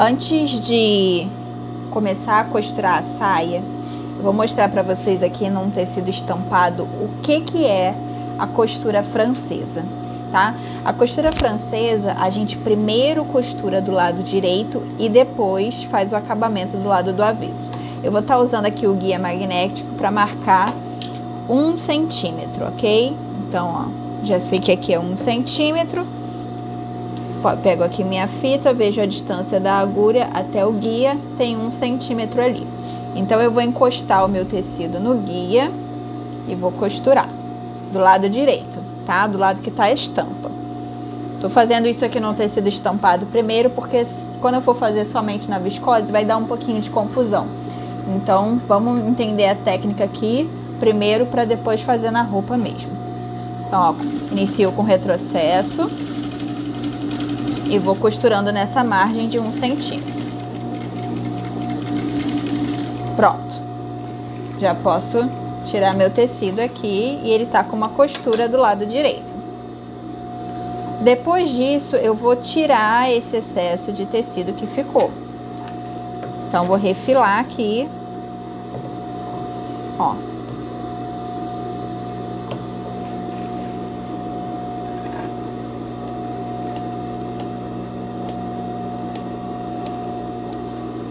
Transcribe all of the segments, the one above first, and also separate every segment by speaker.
Speaker 1: Antes de começar a costurar a saia, eu vou mostrar para vocês aqui num tecido estampado o que é a costura francesa, tá? A costura francesa, a gente primeiro costura do lado direito e depois faz o acabamento do lado do avesso. Eu vou estar usando aqui o guia magnético para marcar 1 centímetro, ok? Então, ó, já sei que aqui é 1 centímetro. Pego aqui minha fita, vejo a distância da agulha até o guia, tem 1 centímetro ali. Então, eu vou encostar o meu tecido no guia e vou costurar do lado direito, tá? Do lado que tá a estampa. Tô fazendo isso aqui no tecido estampado primeiro, porque quando eu for fazer somente na viscose, vai dar um pouquinho de confusão. Então, vamos entender a técnica aqui primeiro, para depois fazer na roupa mesmo. Então, ó, inicio com retrocesso e vou costurando nessa margem de 1 centímetro. Pronto. Já posso tirar meu tecido aqui e ele tá com uma costura do lado direito. Depois disso, eu vou tirar esse excesso de tecido que ficou. Então, vou refilar aqui, ó.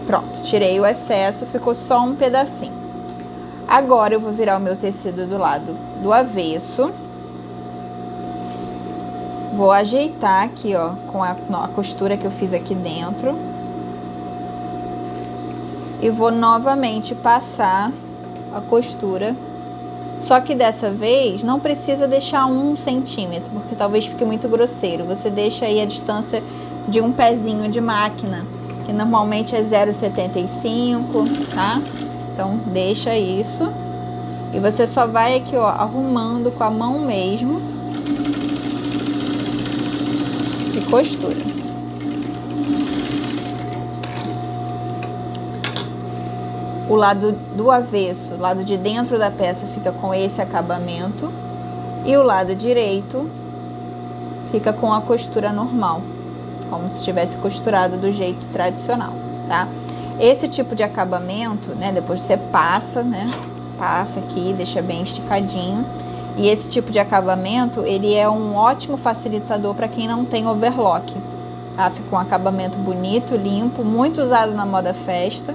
Speaker 1: Pronto, tirei o excesso, ficou só um pedacinho. Agora, eu vou virar o meu tecido do lado do avesso. Vou ajeitar aqui, ó, com a costura que eu fiz aqui dentro. E vou novamente passar a costura. Só que dessa vez, não precisa deixar 1 centímetro, porque talvez fique muito grosseiro. Você deixa aí a distância de um pezinho de máquina, que normalmente é 0,75, tá? Então, deixa isso. E você só vai aqui, ó, arrumando com a mão mesmo. E costura. O lado do avesso, o lado de dentro da peça fica com esse acabamento. E o lado direito fica com a costura normal, como se tivesse costurado do jeito tradicional, tá? Esse tipo de acabamento, né, depois você passa, né, passa aqui, deixa bem esticadinho. E esse tipo de acabamento, ele é um ótimo facilitador para quem não tem overlock, tá? Fica um acabamento bonito, limpo, muito usado na moda festa,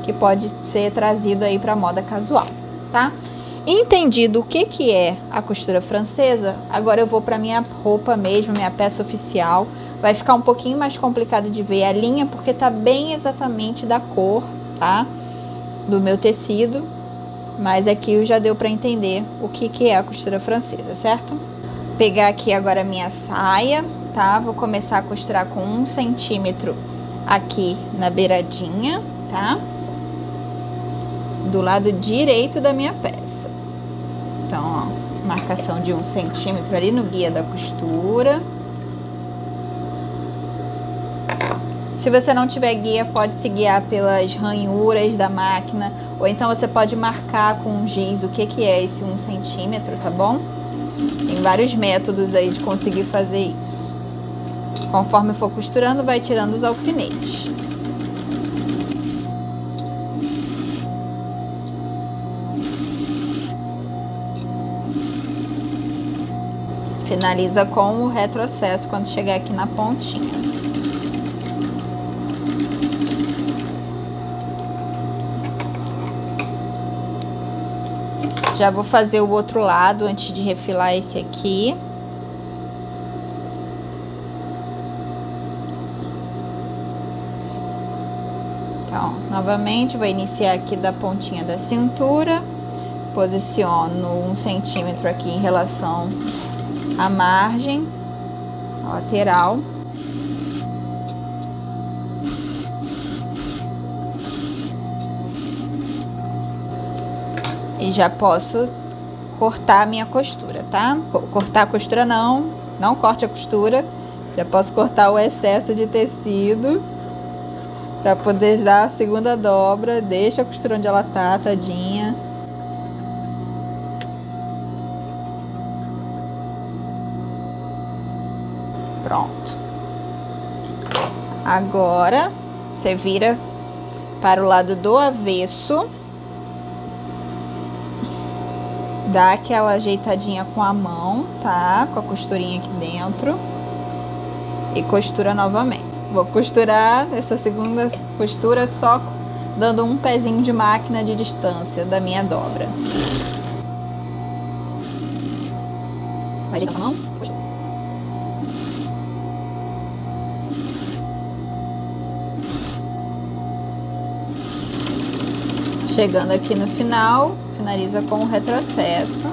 Speaker 1: que pode ser trazido aí para moda casual, tá? Entendido o que é a costura francesa, agora eu vou para minha roupa mesmo, minha peça oficial. Vai ficar um pouquinho mais complicado de ver a linha, porque tá bem exatamente da cor, tá? Do meu tecido, mas aqui já deu para entender o que é a costura francesa, certo? Pegar aqui agora a minha saia, tá? Vou começar a costurar com 1 centímetro aqui na beiradinha, tá? Do lado direito da minha peça. Então, ó, marcação de 1 centímetro ali no guia da costura. Se você não tiver guia, pode se guiar pelas ranhuras da máquina, ou então você pode marcar com um giz o que é esse 1 centímetro, tá bom? Tem vários métodos aí de conseguir fazer isso. Conforme for costurando, vai tirando os alfinetes. Finaliza com o retrocesso quando chegar aqui na pontinha. Já vou fazer o outro lado antes de refilar esse aqui. Então, novamente, vou iniciar aqui da pontinha da cintura. Posiciono 1 centímetro aqui em relação à margem, à lateral. E já posso cortar a minha costura, tá? Cortar a costura não corte a costura. Já posso cortar o excesso de tecido para poder dar a segunda dobra. Deixa a costura onde ela tá, tadinha. Pronto. Agora, Você vira para o lado do avesso. Dá aquela ajeitadinha com a mão, tá? Com a costurinha aqui dentro. E costura novamente. Vou costurar essa segunda costura só dando um pezinho de máquina de distância da minha dobra. Vai girar com a mão. Chegando aqui no final, finaliza com o retrocesso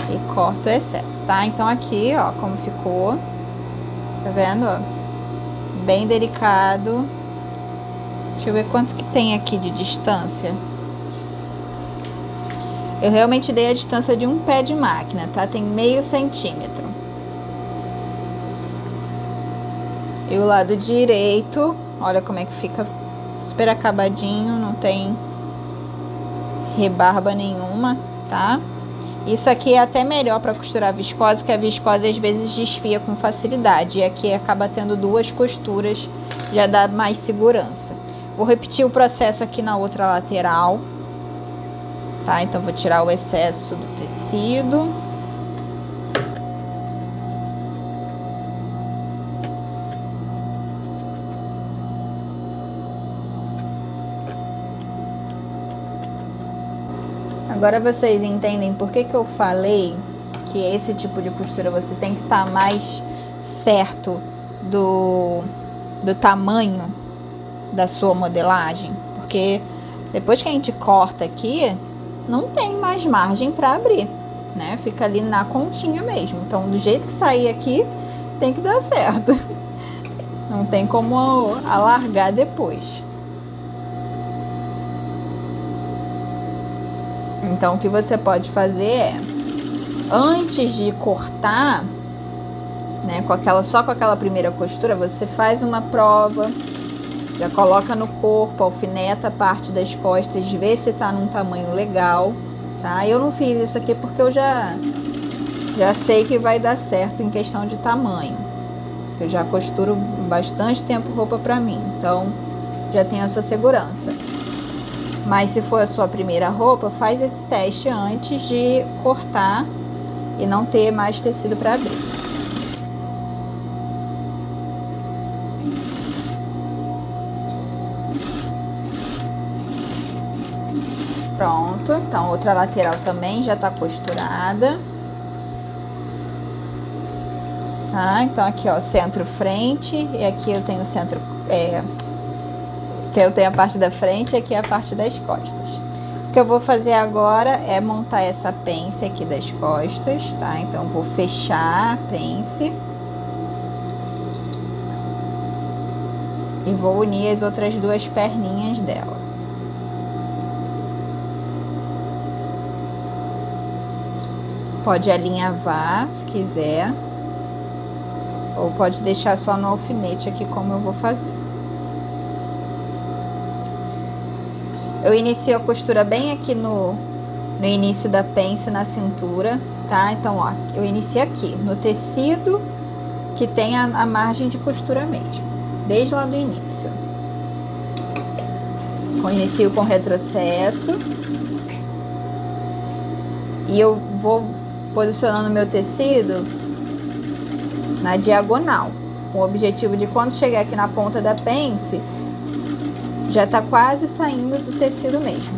Speaker 1: e corta o excesso, tá? Então aqui, ó, como ficou, tá vendo, ó? Bem delicado. Deixa eu ver quanto que tem aqui de distância. Eu realmente dei a distância de um pé de máquina, tá? Tem meio centímetro. E o lado direito, olha como é que fica super acabadinho, não tem rebarba nenhuma, tá? Isso aqui é até melhor para costurar viscose, que a viscose às vezes desfia com facilidade. E aqui acaba tendo duas costuras, já dá mais segurança. Vou repetir o processo aqui na outra lateral, tá? Então vou tirar o excesso do tecido. Agora vocês entendem por que eu falei que esse tipo de costura você tem que estar mais certo do tamanho da sua modelagem? Porque depois que a gente corta aqui, não tem mais margem para abrir, né? Fica ali na continha mesmo. Então, do jeito que sair aqui, tem que dar certo. Não tem como alargar depois. Então, o que você pode fazer é, antes de cortar, né, só com aquela primeira costura, você faz uma prova, já coloca no corpo, alfineta a parte das costas, vê se tá num tamanho legal, tá? Eu não fiz isso aqui porque eu já sei que vai dar certo em questão de tamanho. Eu já costuro bastante tempo roupa pra mim, então já tenho essa segurança. Mas se for a sua primeira roupa, faz esse teste antes de cortar e não ter mais tecido para abrir. Pronto, então outra lateral também já tá costurada. Tá, então aqui ó, centro-frente, e aqui eu tenho centro... que eu tenho a parte da frente e aqui a parte das costas. O que eu vou fazer agora é montar essa pence aqui das costas, tá? Então, vou fechar a pence e vou unir as outras duas perninhas dela. Pode alinhavar, se quiser, ou pode deixar só no alfinete aqui, como eu vou fazer. Eu inicio a costura bem aqui no início da pence, na cintura, tá? Então, ó, eu inicio aqui, no tecido que tem a margem de costura mesmo, desde lá do início. Inicio com retrocesso. E eu vou posicionando meu tecido na diagonal, com o objetivo de quando chegar aqui na ponta da pence, já tá quase saindo do tecido mesmo.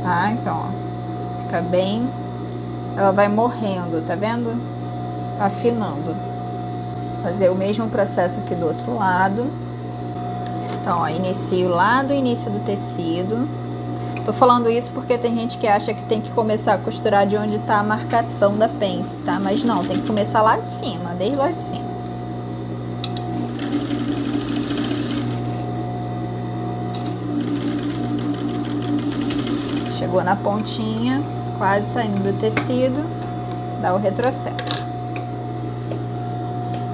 Speaker 1: Tá? Então, ó, fica bem... Ela vai morrendo, tá vendo? Afinando. Fazer o mesmo processo aqui do outro lado. Então, ó, inicio lá do início do tecido. Tô falando isso porque tem gente que acha que tem que começar a costurar de onde tá a marcação da pence, tá? Mas não, tem que começar lá de cima, desde lá de cima. Chegou na pontinha, quase saindo do tecido, dá o retrocesso.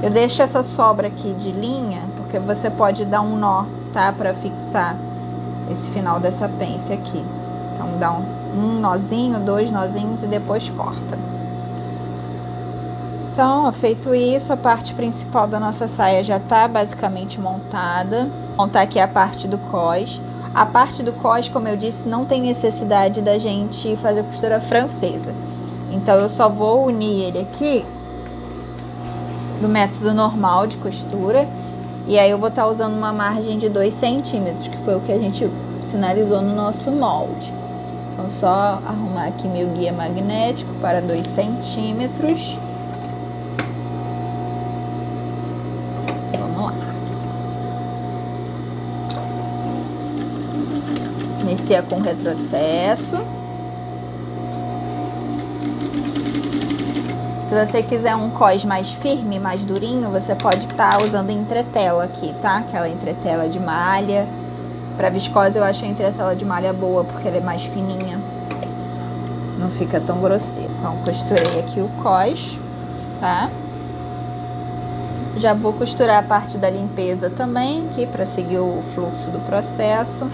Speaker 1: Eu deixo essa sobra aqui de linha, porque você pode dar um nó, tá? Pra fixar esse final dessa pence aqui. Então, dá um nozinho, dois nozinhos e depois corta. Então, ó, feito isso, a parte principal da nossa saia já tá basicamente montada. Vou montar aqui a parte do cós. A parte do cós, como eu disse, não tem necessidade da gente fazer costura francesa. Então, eu só vou unir ele aqui do método normal de costura. E aí eu vou estar usando uma margem de 2 centímetros, que foi o que a gente sinalizou no nosso molde. Então, só arrumar aqui meu guia magnético para 2 centímetros. Vamos lá. Inicia com retrocesso. Se você quiser um cós mais firme, mais durinho, você pode estar usando entretela aqui, tá? Aquela entretela de malha. Pra viscose eu acho a entretela de malha boa, porque ela é mais fininha. Não fica tão grosseira. Então, costurei aqui o cós, tá? Já vou costurar a parte da limpeza também, aqui, pra seguir o fluxo do processo.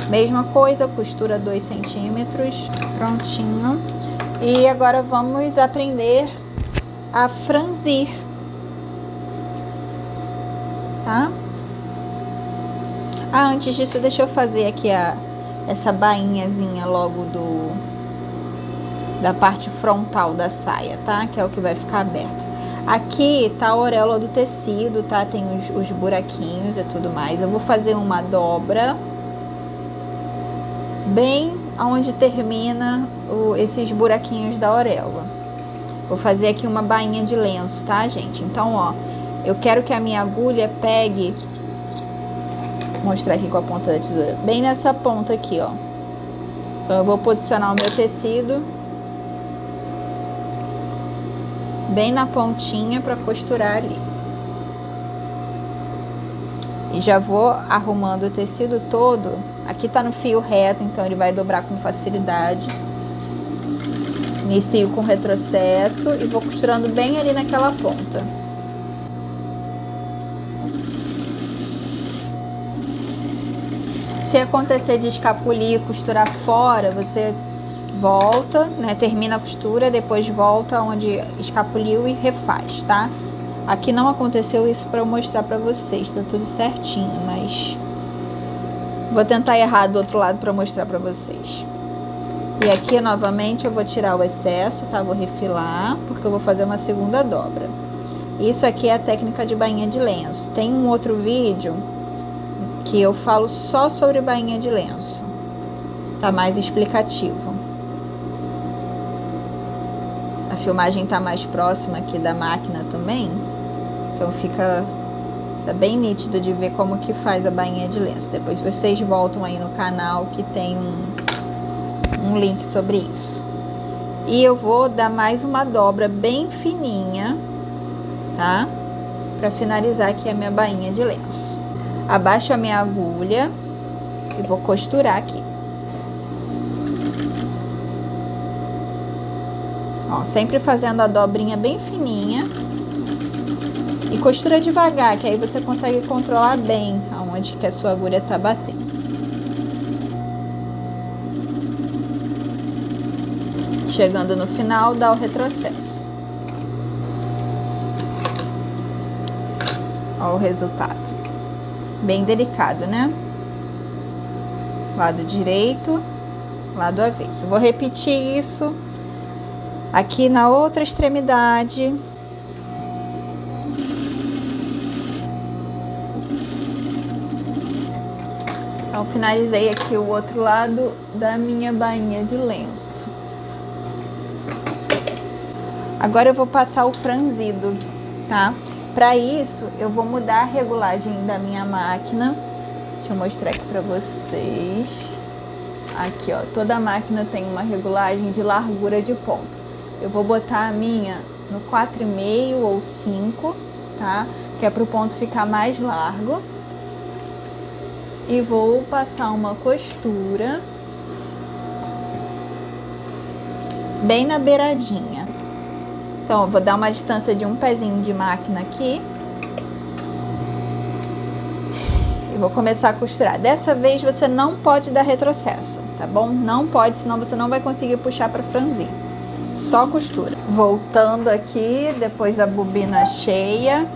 Speaker 1: Mesma coisa, costura 2 centímetros. Prontinho. E agora vamos aprender a franzir, tá? Antes disso, deixa eu fazer aqui essa bainhazinha logo da parte frontal da saia, tá? Que é o que vai ficar aberto. Aqui tá a auréola do tecido, tá? Tem os buraquinhos e tudo mais. Eu vou fazer uma dobra bem onde termina esses buraquinhos da auréola. Vou fazer aqui uma bainha de lenço, tá, gente? Então, ó, eu quero que a minha agulha pegue, vou mostrar aqui com a ponta da tesoura, bem nessa ponta aqui, ó. Então, eu vou posicionar o meu tecido bem na pontinha para costurar ali. E já vou arrumando o tecido todo. Aqui tá no fio reto, então ele vai dobrar com facilidade. Inicio com retrocesso e vou costurando bem ali naquela ponta. Se acontecer de escapulir e costurar fora, você volta, né? Termina a costura, depois volta onde escapuliu e refaz, tá? Aqui não aconteceu isso para eu mostrar para vocês, tá tudo certinho, mas vou tentar errar do outro lado para mostrar para vocês. E aqui, novamente, eu vou tirar o excesso, tá? Vou refilar, porque eu vou fazer uma segunda dobra. Isso aqui é a técnica de bainha de lenço. Tem um outro vídeo que eu falo só sobre bainha de lenço. Tá mais explicativo. A filmagem tá mais próxima aqui da máquina também. Então tá bem nítido de ver como que faz a bainha de lenço. Depois vocês voltam aí no canal que tem um link sobre isso. E eu vou dar mais uma dobra bem fininha, tá? Pra finalizar aqui a minha bainha de lenço. Abaixo a minha agulha e vou costurar aqui. Ó, sempre fazendo a dobrinha bem fininha. E costura devagar, que aí você consegue controlar bem aonde que a sua agulha tá batendo. Chegando no final, dá o retrocesso. Ó o resultado. Bem delicado, né? Lado direito, lado avesso. Vou repetir isso aqui na outra extremidade. Então, finalizei aqui o outro lado da minha bainha de lenço. Agora eu vou passar o franzido, tá? Para isso, eu vou mudar a regulagem da minha máquina. Deixa eu mostrar aqui para vocês. Aqui, ó, toda a máquina tem uma regulagem de largura de ponto. Eu vou botar a minha no 4,5 ou 5, tá? Que é para o ponto ficar mais largo. E vou passar uma costura bem na beiradinha. Então, eu vou dar uma distância de um pezinho de máquina aqui. E vou começar a costurar. Dessa vez, você não pode dar retrocesso, tá bom? Não pode, senão você não vai conseguir puxar para franzir. só costura. Voltando aqui, depois da bobina cheia.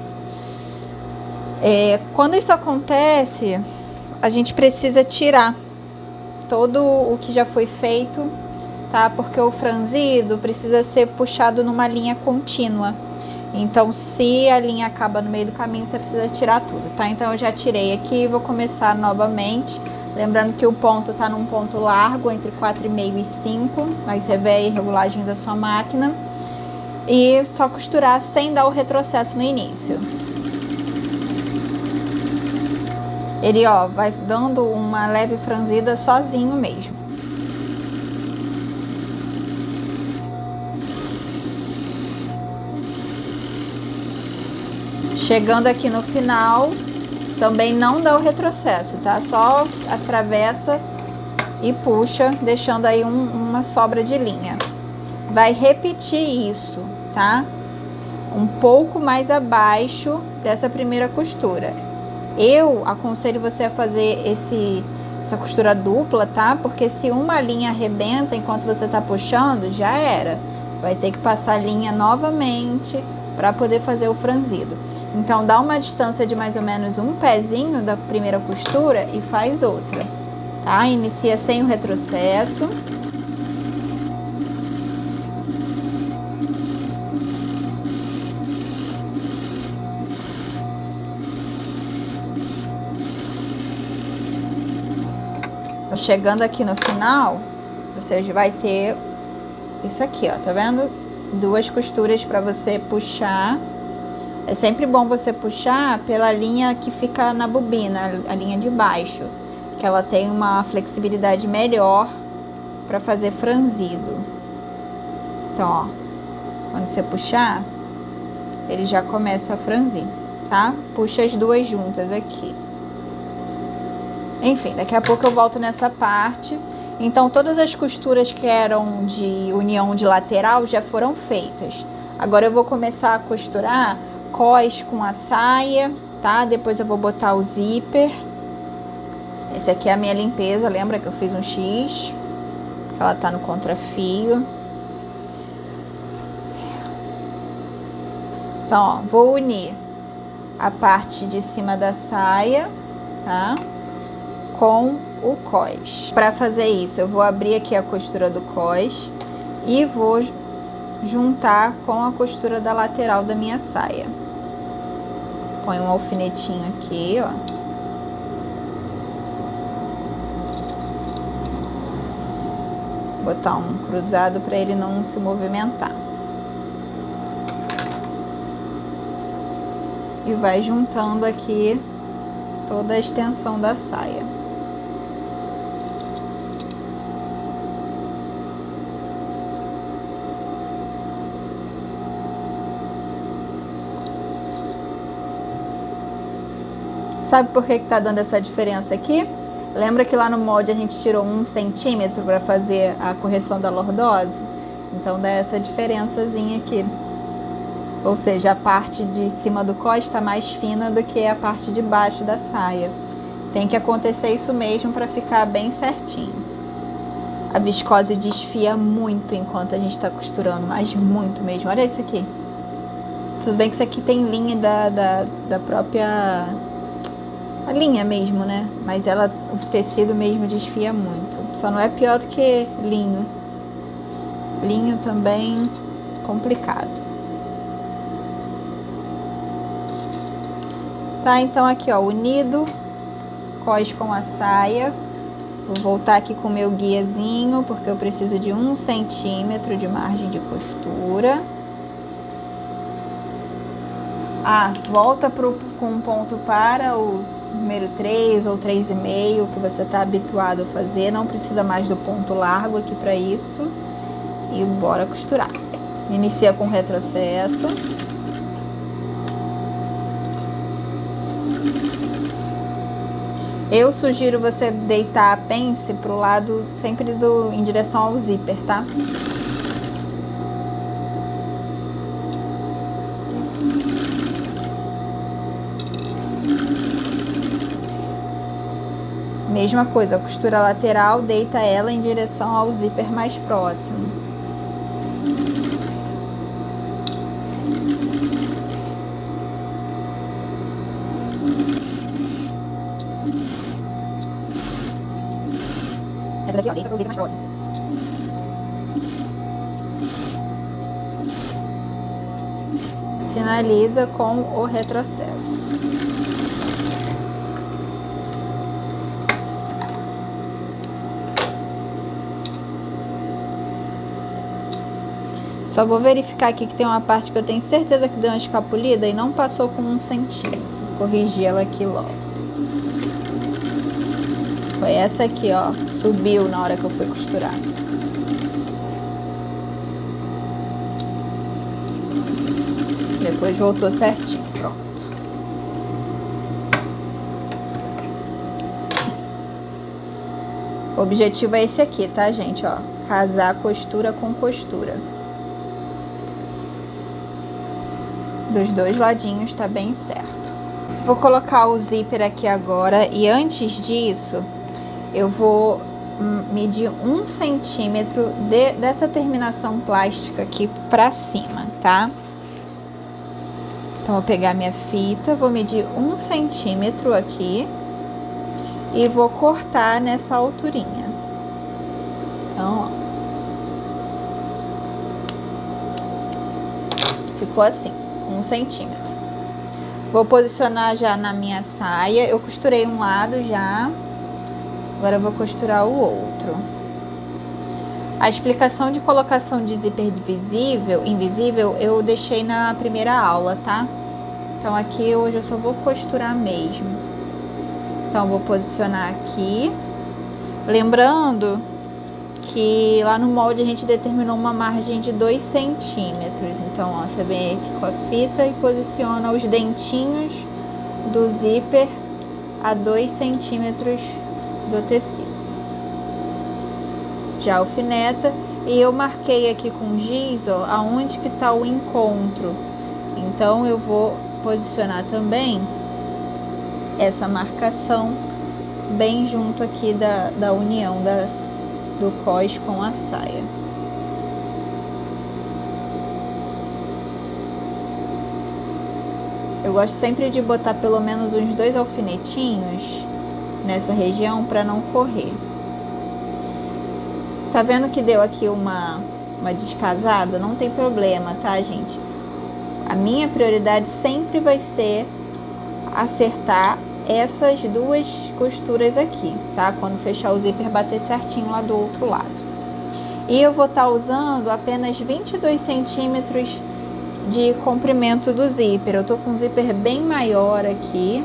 Speaker 1: Quando isso acontece, a gente precisa tirar todo o que já foi feito, tá? Porque o franzido precisa ser puxado numa linha contínua. Então, se a linha acaba no meio do caminho, você precisa tirar tudo, tá? Então, eu já tirei aqui e vou começar novamente. Lembrando que o ponto tá num ponto largo, entre 4,5 e 5. Aí você vê a regulagem da sua máquina. E só costurar sem dar o retrocesso no início. Ele, ó, vai dando uma leve franzida sozinho mesmo. Chegando aqui no final, também não dá o retrocesso, tá? Só atravessa e puxa, deixando aí uma sobra de linha. Vai repetir isso, tá? Um pouco mais abaixo dessa primeira costura. Eu aconselho você a fazer essa costura dupla, tá? Porque se uma linha arrebenta enquanto você tá puxando, já era. Vai ter que passar a linha novamente para poder fazer o franzido. Então, dá uma distância de mais ou menos um pezinho da primeira costura e faz outra, tá? Inicia sem o retrocesso. Chegando aqui no final, você vai ter isso aqui, ó, tá vendo? Duas costuras para você puxar. É sempre bom você puxar pela linha que fica na bobina, a linha de baixo, que ela tem uma flexibilidade melhor para fazer franzido. Então, ó, quando você puxar, ele já começa a franzir, tá? Puxa as duas juntas aqui. Enfim, daqui a pouco eu volto nessa parte. Então, todas as costuras que eram de união de lateral já foram feitas. Agora eu vou começar a costurar cós com a saia, tá? Depois eu vou botar o zíper. Esse aqui é a minha limpeza, lembra que eu fiz um X? Ela tá no contrafio. Então, ó, vou unir a parte de cima da saia, tá? Com o cós. Para fazer isso, eu vou abrir aqui a costura do cós e vou juntar com a costura da lateral da minha saia. Põe um alfinetinho aqui, ó. Botar um cruzado para ele não se movimentar. E vai juntando aqui toda a extensão da saia. Sabe por que tá dando essa diferença aqui? Lembra que lá no molde a gente tirou 1 centímetro para fazer a correção da lordose? Então dá essa diferençazinha aqui. Ou seja, a parte de cima do cós está mais fina do que a parte de baixo da saia. Tem que acontecer isso mesmo para ficar bem certinho. A viscose desfia muito enquanto a gente está costurando, mas muito mesmo. Olha isso aqui. Tudo bem que isso aqui tem linha da própria... a linha mesmo, né? Mas ela, o tecido mesmo desfia muito. Só não é pior do que linho. Linho também complicado. Tá, então aqui, ó, unido, cós com a saia. Vou voltar aqui com o meu guiazinho, porque eu preciso de 1 centímetro de margem de costura. Ah, volta com um ponto para o número 3 ou 3,5 que você está habituado a fazer. Não precisa mais do ponto largo aqui para isso. E bora costurar. Inicia com retrocesso. Eu sugiro você deitar a pence pro lado sempre em direção ao zíper, tá? Mesma coisa, a costura lateral, deita ela em direção ao zíper mais próximo. Essa daqui, ó, deita pro zíper mais próximo. Finaliza com o retrocesso. Só vou verificar aqui que tem uma parte que eu tenho certeza que deu uma escapulida e não passou com 1 centímetro. Vou corrigir ela aqui logo. Foi essa aqui, ó, subiu na hora que eu fui costurar. Depois voltou certinho, pronto. O objetivo é esse aqui, tá, gente, ó, casar costura com costura. Dos dois ladinhos tá bem certo. Vou colocar o zíper aqui agora e antes disso eu vou medir 1 centímetro dessa terminação plástica aqui pra cima, tá? Então, vou pegar minha fita, vou medir 1 centímetro aqui e vou cortar nessa alturinha. Então, ó. Ficou assim, 1 centímetro. Vou posicionar já na minha saia. Eu costurei um lado já. Agora eu vou costurar o outro. A explicação de colocação de zíper invisível, eu deixei na primeira aula, tá? Então aqui hoje eu só vou costurar mesmo. Então vou posicionar aqui. Lembrando que lá no molde a gente determinou uma margem de 2 centímetros. Então, ó, você vem aqui com a fita e posiciona os dentinhos do zíper a 2 centímetros do tecido. Já alfineta e eu marquei aqui com giz, ó, aonde que tá o encontro. Então eu vou posicionar também essa marcação bem junto aqui da união do cós com a saia. Eu gosto sempre de botar pelo menos uns 2 alfinetinhos nessa região para não correr. Tá vendo que deu aqui uma descasada? Não tem problema, tá, gente? A minha prioridade sempre vai ser acertar essas duas costuras aqui, tá? Quando fechar o zíper, bater certinho lá do outro lado. E eu vou estar usando apenas 22 centímetros de comprimento do zíper. Eu tô com um zíper bem maior aqui,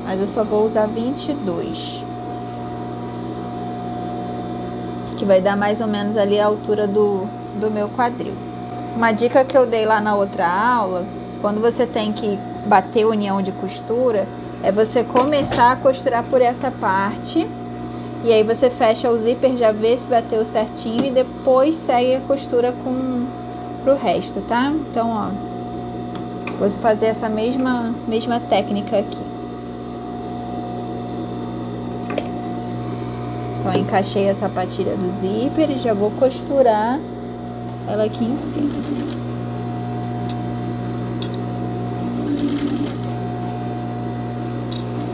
Speaker 1: mas eu só vou usar 22. Que vai dar mais ou menos ali a altura do meu quadril. Uma dica que eu dei lá na outra aula, quando você tem que bater união de costura, é você começar a costurar por essa parte, e aí você fecha o zíper, já vê se bateu certinho, e depois segue a costura pro resto, tá? Então, ó, vou fazer essa mesma técnica aqui. Então, eu encaixei a sapatilha do zíper e já vou costurar ela aqui em cima.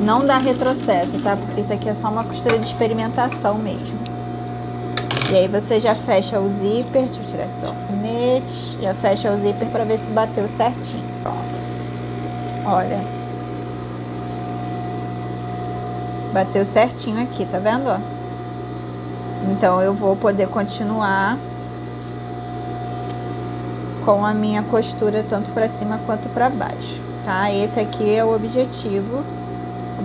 Speaker 1: Não dá retrocesso, tá? Porque isso aqui é só uma costura de experimentação mesmo. E aí você já fecha o zíper, deixa eu tirar esses alfinetes, já fecha o zíper pra ver se bateu certinho. Pronto. Olha. Bateu certinho aqui, tá vendo, ó? Então, eu vou poder continuar com a minha costura tanto para cima quanto para baixo, tá? Esse aqui é o objetivo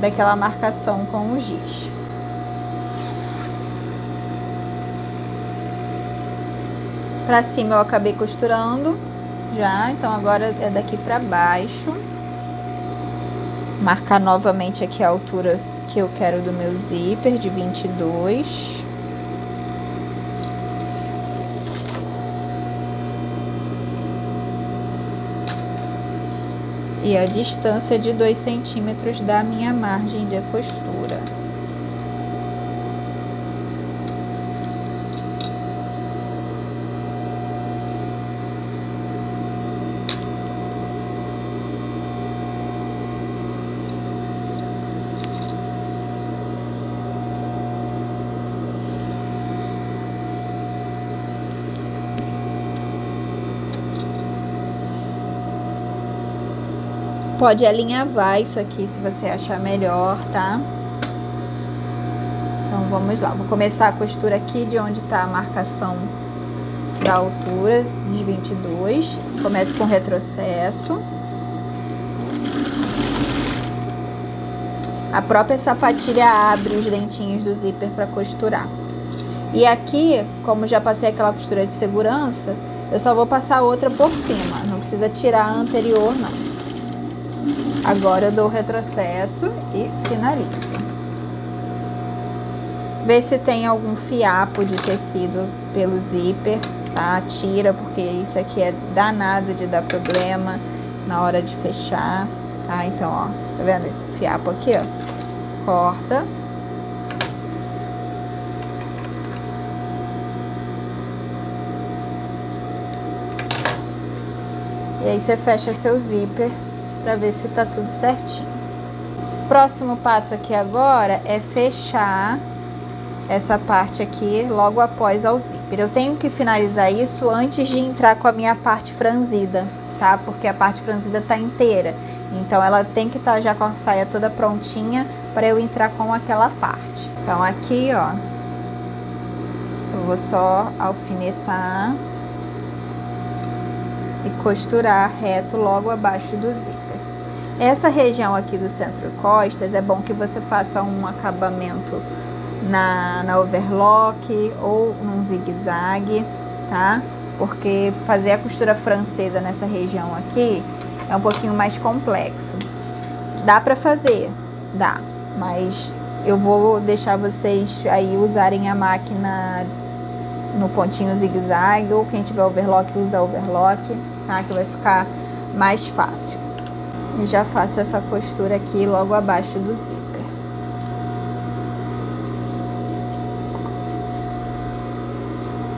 Speaker 1: daquela marcação com o giz. Para cima eu acabei costurando já, então agora é daqui para baixo. Marcar novamente aqui a altura que eu quero do meu zíper, de 22. E a distância de 2 centímetros da minha margem de costura. Pode alinhavar isso aqui se você achar melhor, tá? Então vamos lá, vou começar a costura aqui de onde tá a marcação da altura de 22. Começo com retrocesso. A própria sapatilha abre os dentinhos do zíper para costurar. E aqui, como já passei aquela costura de segurança, eu só vou passar outra por cima. Não precisa tirar a anterior, não. Agora eu dou o retrocesso e finalizo. Vê se tem algum fiapo de tecido pelo zíper, tá? Tira, porque isso aqui é danado de dar problema na hora de fechar, tá? Então, ó, tá vendo? Fiapo aqui, ó. Corta. E aí você fecha seu zíper para ver se tá tudo certinho. Próximo passo aqui agora é fechar essa parte aqui logo após ao zíper. Eu tenho que finalizar isso antes de entrar com a minha parte franzida, tá? Porque a parte franzida tá inteira. Então ela tem que estar já com a saia toda prontinha para eu entrar com aquela parte. Então aqui, ó, eu vou só alfinetar e costurar reto logo abaixo do zíper. Essa região aqui do centro-costas é bom que você faça um acabamento na overlock ou num zigue-zague, tá? Porque fazer a costura francesa nessa região aqui é um pouquinho mais complexo. Dá pra fazer? Dá, mas eu vou deixar vocês aí usarem a máquina no pontinho zigue-zague, ou quem tiver overlock usa overlock, tá? Que vai ficar mais fácil. Eu já faço essa costura aqui logo abaixo do zíper.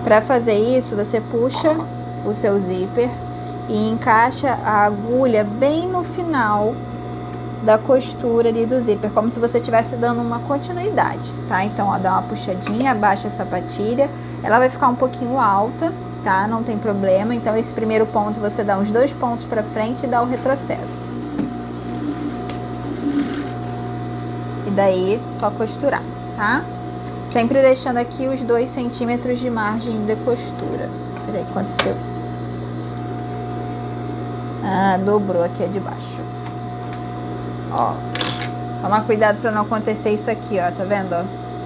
Speaker 1: Para fazer isso, você puxa o seu zíper e encaixa a agulha bem no final da costura ali do zíper, como se você estivesse dando uma continuidade, tá? Então, ó, dá uma puxadinha, abaixa a sapatilha, ela vai ficar um pouquinho alta, tá? Não tem problema. Então, esse primeiro ponto você dá uns 2 pontos para frente e dá o retrocesso. E daí, só costurar, tá? Sempre deixando aqui os 2 centímetros de margem de costura. Peraí, aconteceu. Ah, dobrou aqui a de baixo. Ó, toma cuidado para não acontecer isso aqui, ó, tá vendo, ó?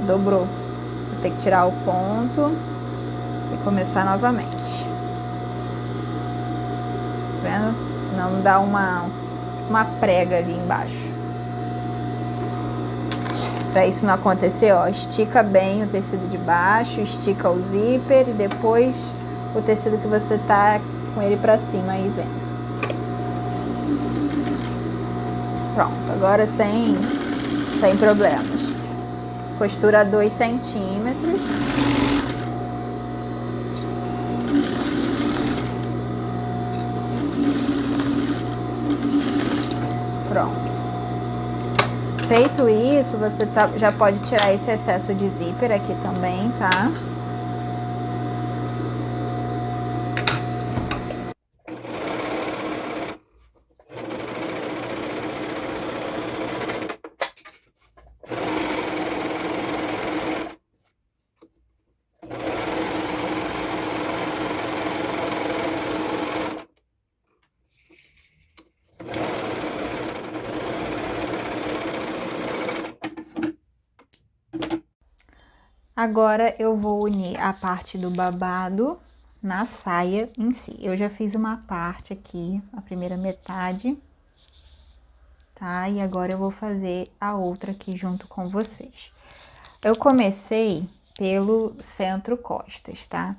Speaker 1: Dobrou. Vou ter que tirar o ponto e começar novamente. Tá vendo? Senão dá uma prega ali embaixo. Para isso não acontecer, ó, estica bem o tecido de baixo, estica o zíper e depois o tecido que você tá com ele para cima aí vendo. Pronto, agora sem problemas. Costura 2 centímetros. Pronto. Feito isso, você já pode tirar esse excesso de zíper aqui também, tá? Agora eu vou unir a parte do babado na saia em si. Eu já fiz uma parte aqui, a primeira metade, tá? E agora eu vou fazer a outra aqui junto com vocês. Eu comecei pelo centro-costas, tá?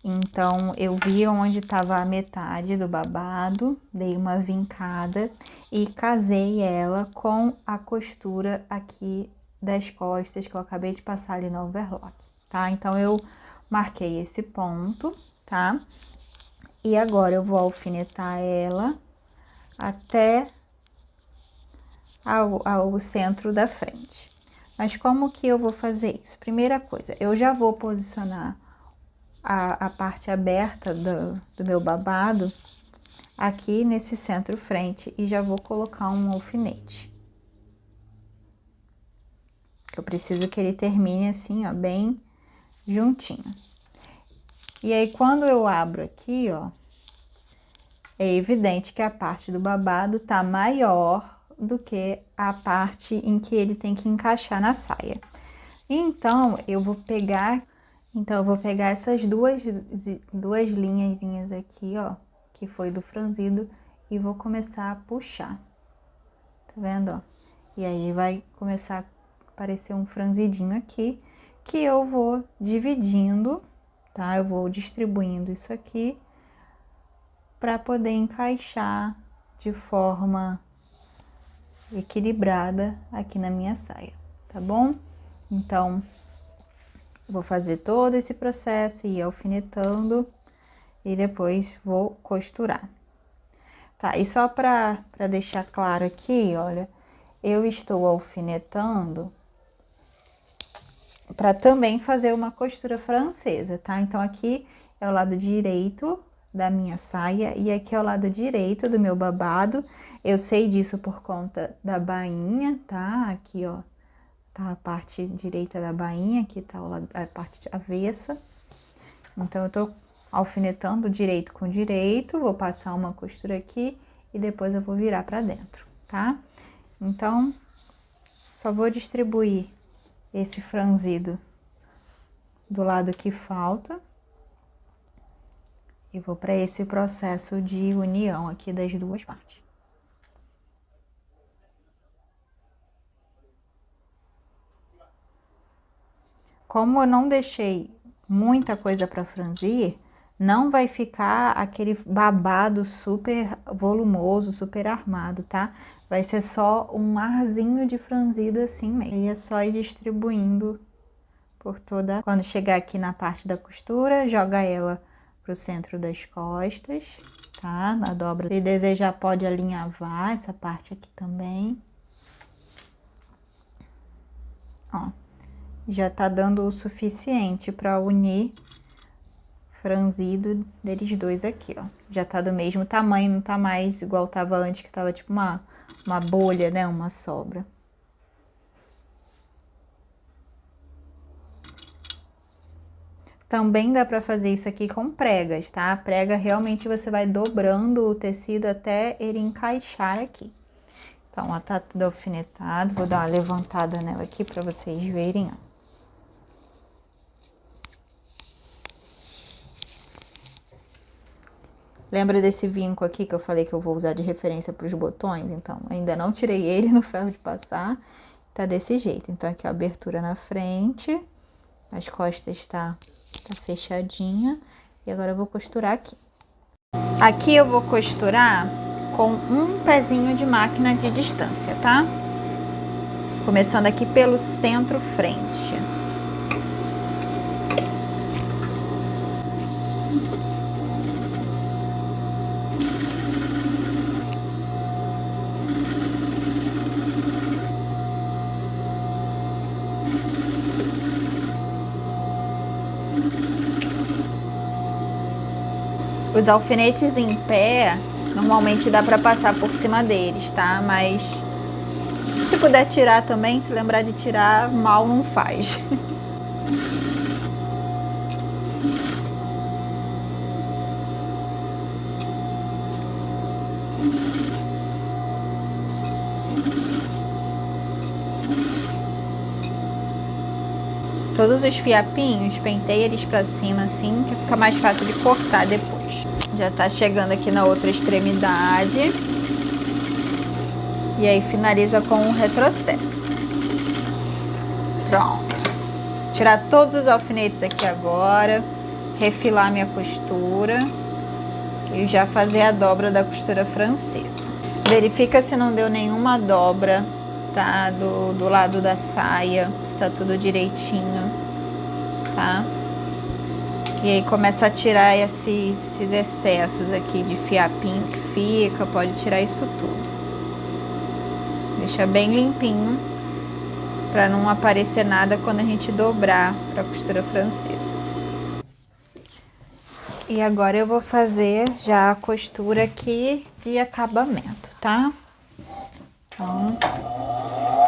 Speaker 1: Então, eu vi onde estava a metade do babado, dei uma vincada e casei ela com a costura aqui das costas que eu acabei de passar ali no overlock, tá? Então, eu marquei esse ponto, tá? E agora eu vou alfinetar ela até ao centro da frente. Mas como que eu vou fazer isso? Primeira coisa, eu já vou posicionar a parte aberta do meu babado aqui nesse centro frente e já vou colocar um alfinete. Eu preciso que ele termine assim, ó, bem juntinho. E aí, quando eu abro aqui, ó, é evidente que a parte do babado tá maior do que a parte em que ele tem que encaixar na saia. Então, eu vou pegar essas duas linhazinhas aqui, ó, que foi do franzido, e vou começar a puxar. Tá vendo, ó? E aí vai começar a aparecer um franzidinho aqui, que eu vou dividindo, tá? Eu vou distribuindo isso aqui para poder encaixar de forma equilibrada aqui na minha saia, tá bom? Então, vou fazer todo esse processo e ir alfinetando e depois vou costurar. Tá, e só para deixar claro aqui, olha, eu estou alfinetando para também fazer uma costura francesa, tá? Então, aqui é o lado direito da minha saia e aqui é o lado direito do meu babado. Eu sei disso por conta da bainha, tá? Aqui, ó, tá a parte direita da bainha, aqui tá a parte avessa. Então, eu tô alfinetando direito com direito, vou passar uma costura aqui e depois eu vou virar pra dentro, tá? Então, só vou distribuir esse franzido do lado que falta e vou para esse processo de união aqui das duas partes. Como eu não deixei muita coisa para franzir, não vai ficar aquele babado super volumoso, super armado, tá? Vai ser só um arzinho de franzido assim mesmo. E é só ir distribuindo por toda... Quando chegar aqui na parte da costura, joga ela pro centro das costas, tá? Na dobra. Se desejar, pode alinhavar essa parte aqui também. Ó, já tá dando o suficiente para unir franzido deles dois aqui, ó. Já tá do mesmo tamanho, não tá mais igual tava antes, que tava tipo uma bolha, né? Uma sobra. Também dá pra fazer isso aqui com pregas, tá? A prega realmente você vai dobrando o tecido até ele encaixar aqui. Então, ó, tá tudo alfinetado. Vou dar uma levantada nela aqui pra vocês verem, ó. Lembra desse vinco aqui que eu falei que eu vou usar de referência para os botões? Então, ainda não tirei ele no ferro de passar, tá desse jeito. Então, aqui a abertura na frente, as costas tá fechadinha, e agora eu vou costurar aqui. Aqui eu vou costurar com um pezinho de máquina de distância, tá? Começando aqui pelo centro frente. Os alfinetes em pé, normalmente dá pra passar por cima deles, tá? Mas se puder tirar também, se lembrar de tirar, mal não faz. Todos os fiapinhos, pentei eles pra cima assim, que fica mais fácil de cortar depois. Já tá chegando aqui na outra extremidade. E aí finaliza com um retrocesso. Pronto. Tirar todos os alfinetes aqui agora. Refilar minha costura. E já fazer a dobra da costura francesa. Verifica se não deu nenhuma dobra, tá? Do lado da saia. Se tá tudo direitinho, tá? E aí começa a tirar esses excessos aqui de fiapinho que fica, pode tirar isso tudo. Deixa bem limpinho, pra não aparecer nada quando a gente dobrar pra costura francesa. E agora eu vou fazer já a costura aqui de acabamento, tá? Então,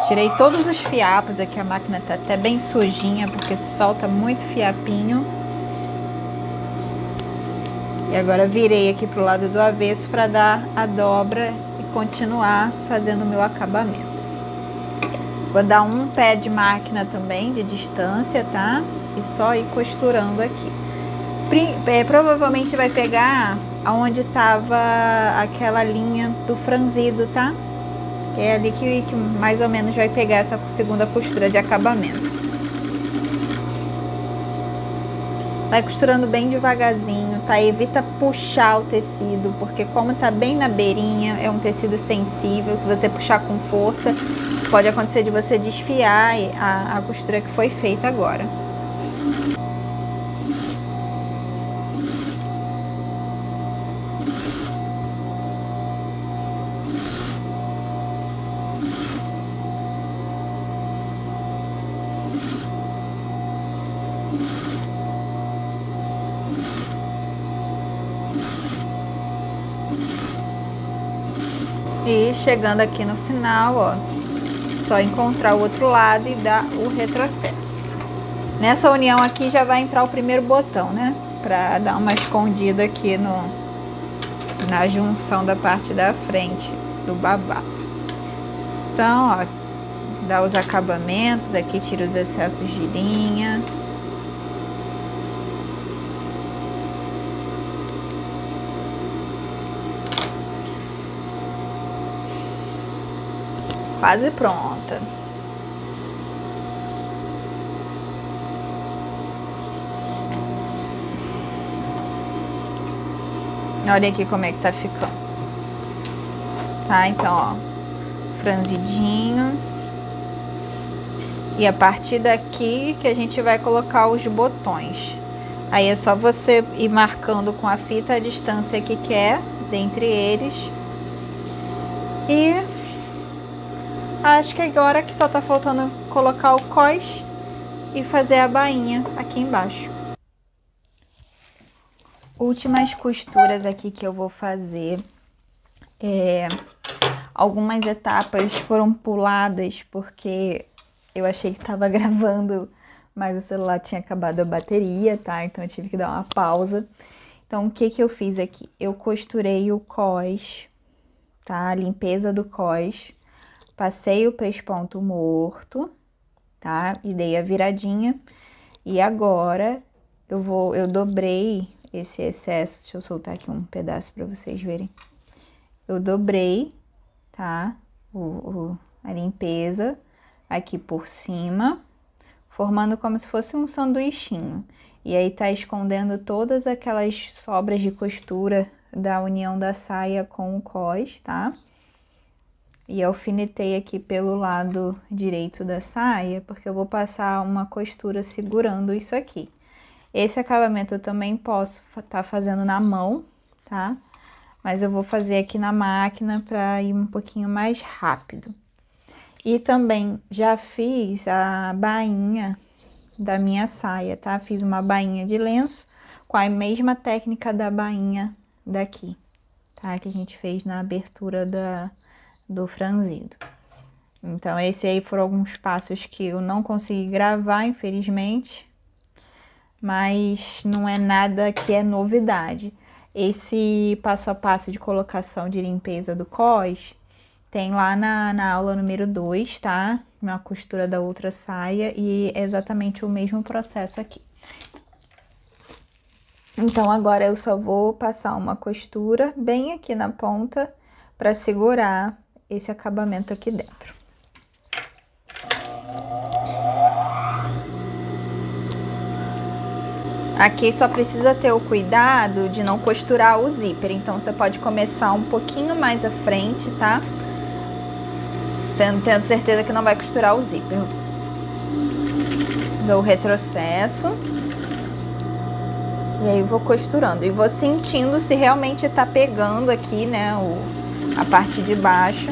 Speaker 1: tirei todos os fiapos aqui, a máquina tá até bem sujinha, porque solta muito fiapinho. E agora virei aqui pro lado do avesso para dar a dobra e continuar fazendo o meu acabamento. Vou dar um pé de máquina também, de distância, tá? E só ir costurando aqui. Provavelmente vai pegar aonde tava aquela linha do franzido, tá? É ali que mais ou menos vai pegar essa segunda costura de acabamento. Vai costurando bem devagarzinho, tá? Evita puxar o tecido, porque como tá bem na beirinha, é um tecido sensível. Se você puxar com força, pode acontecer de você desfiar a costura que foi feita agora. E chegando aqui no final, ó, só encontrar o outro lado e dar o retrocesso. Nessa união aqui já vai entrar o primeiro botão, né? Pra dar uma escondida aqui na junção da parte da frente do babado. Então, ó, dá os acabamentos aqui, tira os excessos de linha. Quase pronta. Olha aqui como é que tá ficando. Tá, então, ó, franzidinho. E a partir daqui que a gente vai colocar os botões. Aí é só você ir marcando com a fita a distância que quer dentre eles. E acho que agora que só tá faltando colocar o cós e fazer a bainha aqui embaixo. Últimas costuras aqui que eu vou fazer. Algumas etapas foram puladas porque eu achei que tava gravando, mas o celular tinha acabado a bateria, tá? Então eu tive que dar uma pausa. Então o que que eu fiz aqui? Eu costurei o cós, tá? A limpeza do cós. Passei o pesponto morto, tá? E dei a viradinha. E agora eu dobrei esse excesso. Deixa eu soltar aqui um pedaço para vocês verem. Eu dobrei, tá? A limpeza aqui por cima, formando como se fosse um sanduichinho. E aí tá escondendo todas aquelas sobras de costura da união da saia com o cós, tá? E alfinetei aqui pelo lado direito da saia, porque eu vou passar uma costura segurando isso aqui. Esse acabamento eu também posso estar fazendo na mão, tá? Mas eu vou fazer aqui na máquina para ir um pouquinho mais rápido. E também já fiz a bainha da minha saia, tá? Fiz uma bainha de lenço com a mesma técnica da bainha daqui, tá? Que a gente fez na abertura do franzido. Então, esse aí foram alguns passos que eu não consegui gravar, infelizmente, mas não é nada que é novidade. Esse passo a passo de colocação de limpeza do cós tem lá na aula número 2, tá? Na costura da outra saia e é exatamente o mesmo processo aqui. Então, agora eu só vou passar uma costura bem aqui na ponta para segurar esse acabamento aqui dentro. Aqui só precisa ter o cuidado de não costurar o zíper, então você pode começar um pouquinho mais à frente, tá? Tendo certeza que não vai costurar o zíper. Dou o retrocesso. E aí vou costurando. E vou sentindo se realmente tá pegando aqui, né, a parte de baixo.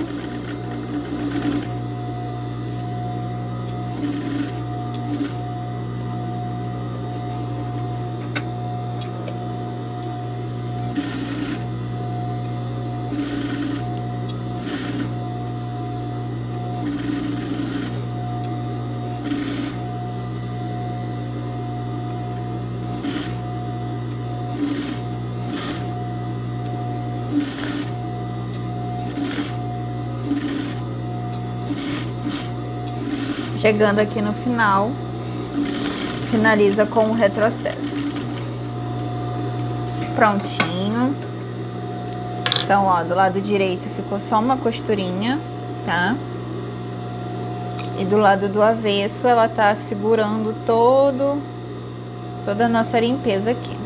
Speaker 1: Chegando aqui no final, finaliza com o retrocesso. Prontinho. Então, ó, do lado direito ficou só uma costurinha, tá? E do lado do avesso, ela tá segurando toda a nossa limpeza aqui.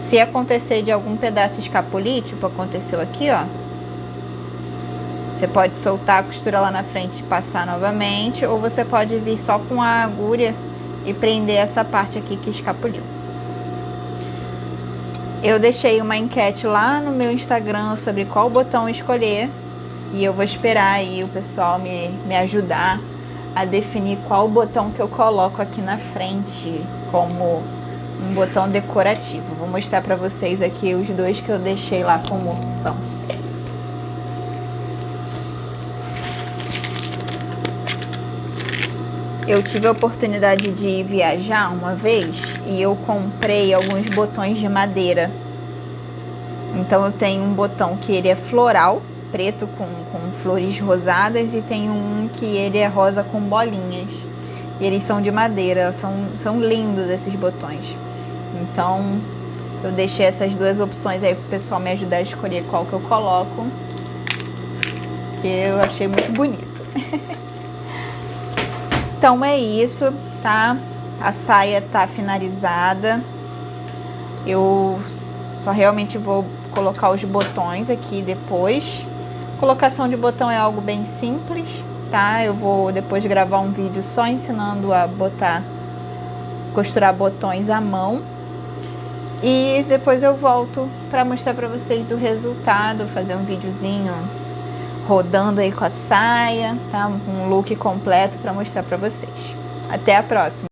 Speaker 1: Se acontecer de algum pedaço escapulir, tipo aconteceu aqui, ó, você pode soltar a costura lá na frente e passar novamente, ou você pode vir só com a agulha e prender essa parte aqui que escapuliu. Eu deixei uma enquete lá no meu Instagram sobre qual botão escolher, e eu vou esperar aí o pessoal me ajudar a definir qual botão que eu coloco aqui na frente como um botão decorativo. Vou mostrar pra vocês aqui os dois que eu deixei lá como opção. Eu tive a oportunidade de viajar uma vez e eu comprei alguns botões de madeira. Então eu tenho um botão que ele é floral, preto com flores rosadas, e tem um que ele é rosa com bolinhas. E eles são de madeira, são lindos esses botões. Então eu deixei essas duas opções aí pro pessoal me ajudar a escolher qual que eu coloco, que eu achei muito bonito. Então é isso, tá? A saia tá finalizada. Eu só realmente vou colocar os botões aqui depois. Colocação de botão é algo bem simples, tá? Eu vou depois gravar um vídeo só ensinando a costurar botões à mão. E depois eu volto para mostrar para vocês o resultado, fazer um videozinho rodando aí com a saia, tá? Um look completo para mostrar para vocês. Até a próxima!